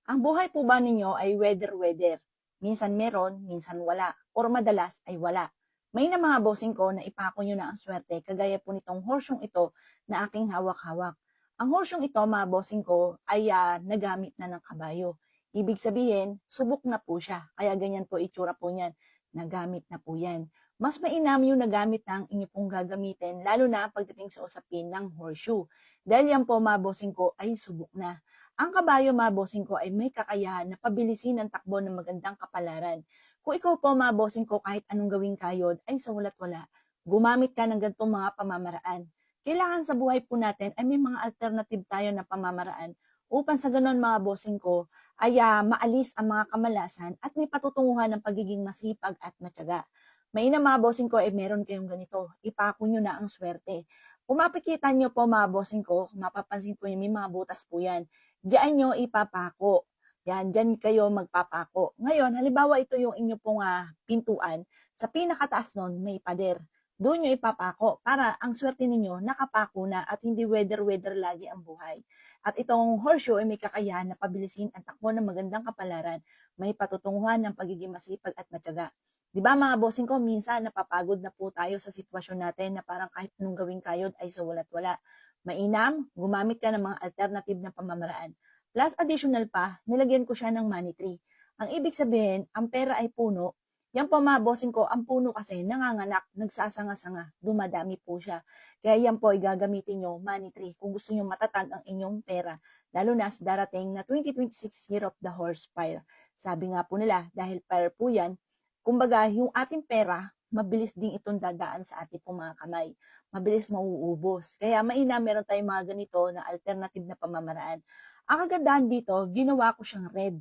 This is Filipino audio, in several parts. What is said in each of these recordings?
Ang buhay po ba ninyo ay weather-weather? Minsan meron, minsan wala, or madalas ay wala. May na mga bossing ko na ipako nyo na ang swerte, kagaya po nitong horsyong ito na aking hawak-hawak. Ang horsyong ito, mga bossing ko, ay nagamit na ng kabayo. Ibig sabihin, subok na po siya. Kaya ganyan po itsura po niyan. Nagamit na po yan. Mas mainam yung nagamit na ang inyo pong gagamitin, lalo na pagdating sa usapin ng horseshoe. Dahil yan po, mga bossing ko, ay subok na. Ang kabayo, mga bossing ko, ay may kakayahan na pabilisin ang takbo ng magandang kapalaran. Kung ikaw po, mga bossing ko, kahit anong gawing kayod, ay sa wala't wala, gumamit ka ng ganitong mga pamamaraan. Kailangan sa buhay po natin ay may mga alternative tayo na pamamaraan upang sa ganon, mga bossing ko, ay maalis ang mga kamalasan at may patutunguhan ng pagiging masipag at matyaga. Mainam, mga bossing ko, ay meron kayong ganito. Ipako nyo na ang swerte. Kung mapikita nyo po, mga bossing ko, mapapansin po nyo, may mga butas po yan. Diyan nyo ipapako. Yan, diyan kayo magpapako. Ngayon, halimbawa ito yung inyo pong pintuan. Sa pinakataas nun, may pader. Doon nyo ipapako para ang swerte ninyo nakapako na at hindi weather-weather lagi ang buhay. At itong horseshoe ay may kakayahan na pabilisin ang takbo ng magandang kapalaran. May patutunguhan ng pagiging masipag at matyaga. Di ba mga bossing ko, minsan napapagod na po tayo sa sitwasyon natin na parang kahit anong gawing kayod ay sa wala't wala. Mainam, gumamit ka ng mga alternative na pamamaraan. Plus additional pa, nilagyan ko siya ng money tree. Ang ibig sabihin, ang pera ay puno. Yan po mga bossing ko, ang puno kasi nanganganak, nagsasanga-sanga, dumadami po siya. Kaya yan po ay gagamitin nyo, money tree, kung gusto nyo matatag ang inyong pera. Lalo na sa darating na 2026 Year of the Horse Fire. Sabi nga po nila, dahil fire po yan, kumbaga yung ating pera, mabilis din itong dadaan sa ating pong mga kamay. Mabilis mauubos. Kaya mainam, meron tayong mga ganito na alternative na pamamaraan. Ang kagandahan dito, ginawa ko siyang red.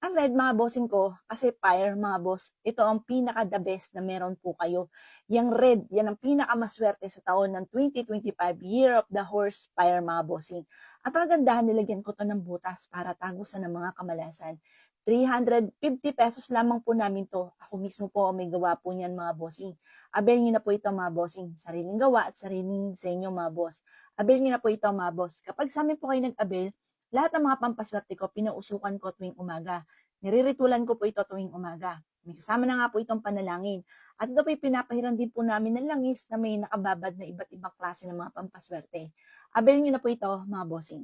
Ang red, mga bossing ko, kasi fire, mga boss, ito ang pinaka-the best na meron po kayo. Yung red, yan ang pinaka-maswerte sa taon ng 2025, Year of the Horse Fire, mga bossing. At ang kagandahan, nilagyan ko to ng butas para tagusan ng mga kamalasan. 350 pesos lamang po namin to. Ako mismo po may gawa po niyan, mga bossing. Abel nyo na po ito, mga bossing. Sariling gawa at sariling disenyo, mga boss. Abel nyo na po ito, mga boss. Kapag sa amin po kayo nag-abel, lahat ng mga pampaswerte ko, pinausukan ko tuwing umaga. Niriritulan ko po ito tuwing umaga. May kasama na nga po itong panalangin. At ito po pinapahiran din po namin ng langis na may nakababad na iba't ibang klase ng mga pampaswerte. Abel nyo na po ito, mga bossing.